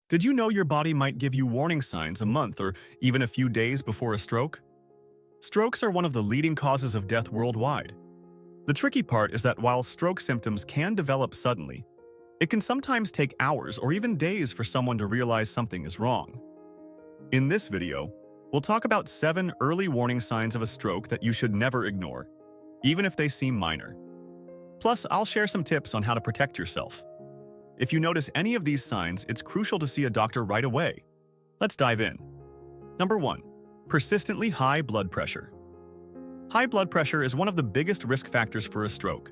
Did you know your body might give you warning signs a month or even a few days before a stroke? Strokes are one of the leading causes of death worldwide. The tricky part is that while stroke symptoms can develop suddenly, it can sometimes take hours or even days for someone to realize something is wrong. In this video, we'll talk about 7 early warning signs of a stroke that you should never ignore, even if they seem minor. Plus, I'll share some tips on how to protect yourself. If you notice any of these signs, it's crucial to see a doctor right away. Let's dive in. Number 1. Persistently high blood pressure. High blood pressure is one of the biggest risk factors for a stroke.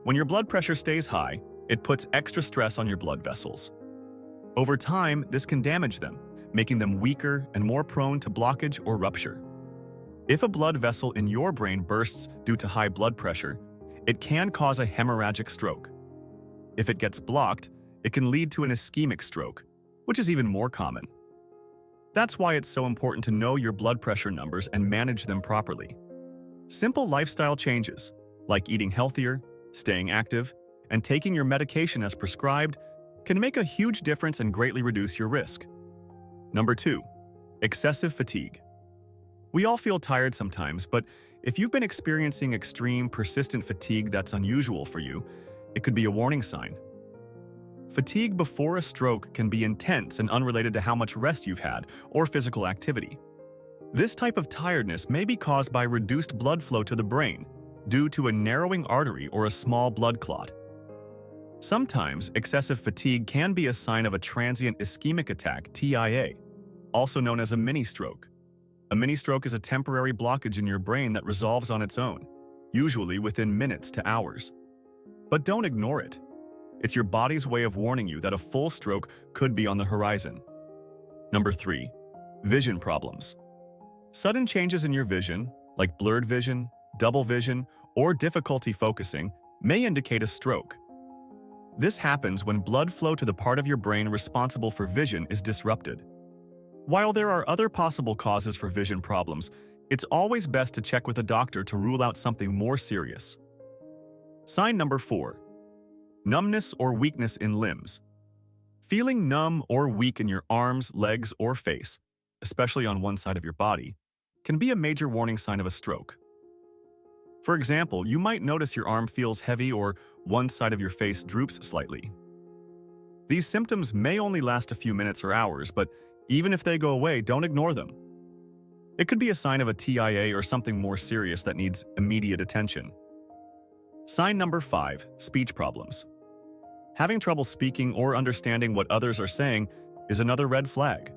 When your blood pressure stays high, it puts extra stress on your blood vessels. Over time, this can damage them, making them weaker and more prone to blockage or rupture. If a blood vessel in your brain bursts due to high blood pressure, it can cause a hemorrhagic stroke. If it gets blocked, it can lead to an ischemic stroke, which is even more common. That's why it's so important to know your blood pressure numbers and manage them properly. Simple lifestyle changes, like eating healthier, staying active, and taking your medication as prescribed, can make a huge difference and greatly reduce your risk. Number 2. Excessive fatigue. We all feel tired sometimes, but if you've been experiencing extreme, persistent fatigue that's unusual for you, it could be a warning sign. Fatigue before a stroke can be intense and unrelated to how much rest you've had or physical activity. This type of tiredness may be caused by reduced blood flow to the brain due to a narrowing artery or a small blood clot. Sometimes, excessive fatigue can be a sign of a transient ischemic attack, TIA, also known as a mini-stroke. A mini-stroke is a temporary blockage in your brain that resolves on its own, usually within minutes to hours. But don't ignore it. It's your body's way of warning you that a full stroke could be on the horizon. Number 3. Vision problems. Sudden changes in your vision, like blurred vision, double vision, or difficulty focusing, may indicate a stroke. This happens when blood flow to the part of your brain responsible for vision is disrupted. While there are other possible causes for vision problems, it's always best to check with a doctor to rule out something more serious. Sign number 4. Numbness or weakness in limbs. Feeling numb or weak in your arms, legs, or face, especially on one side of your body, can be a major warning sign of a stroke. For example, you might notice your arm feels heavy or one side of your face droops slightly. These symptoms may only last a few minutes or hours, but even if they go away, don't ignore them. It could be a sign of a TIA or something more serious that needs immediate attention. Sign number 5. Speech problems. Having trouble speaking or understanding what others are saying is another red flag.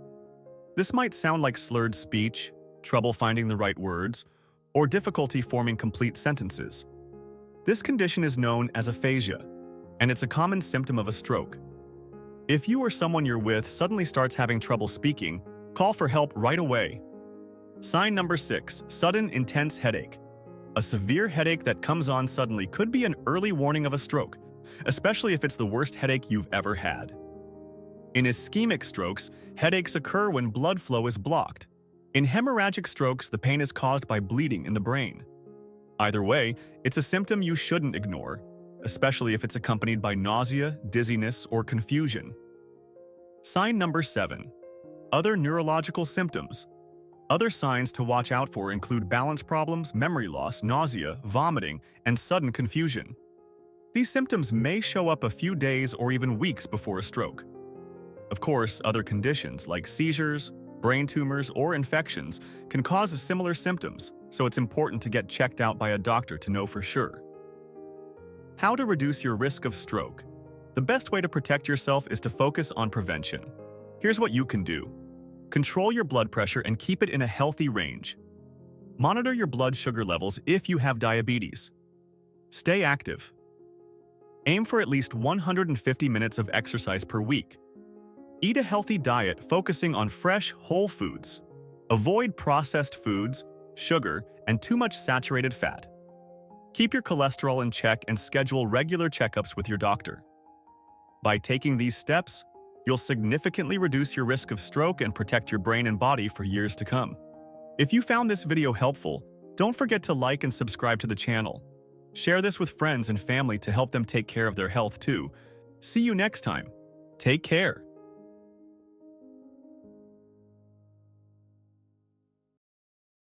This might sound like slurred speech, trouble finding the right words, or difficulty forming complete sentences. This condition is known as aphasia, and it's a common symptom of a stroke. If you or someone you're with suddenly starts having trouble speaking, call for help right away. Sign number 6. Sudden intense headache. A severe headache that comes on suddenly could be an early warning of a stroke, especially if it's the worst headache you've ever had. In ischemic strokes, headaches occur when blood flow is blocked. In hemorrhagic strokes, the pain is caused by bleeding in the brain. Either way, it's a symptom you shouldn't ignore, especially if it's accompanied by nausea, dizziness, or confusion. Sign number 7. Other neurological symptoms. Other signs to watch out for include balance problems, memory loss, nausea, vomiting, and sudden confusion. These symptoms may show up a few days or even weeks before a stroke. Of course, other conditions like seizures, brain tumors, or infections can cause similar symptoms, so it's important to get checked out by a doctor to know for sure. How to reduce your risk of stroke. The best way to protect yourself is to focus on prevention. Here's what you can do. Control your blood pressure and keep it in a healthy range. Monitor your blood sugar levels if you have diabetes. Stay active. Aim for at least 150 minutes of exercise per week. Eat a healthy diet focusing on fresh, whole foods. Avoid processed foods, sugar, and too much saturated fat. Keep your cholesterol in check and schedule regular checkups with your doctor. By taking these steps, you'll significantly reduce your risk of stroke and protect your brain and body for years to come. If you found this video helpful, don't forget to like and subscribe to the channel. Share this with friends and family to help them take care of their health too. See you next time. Take care.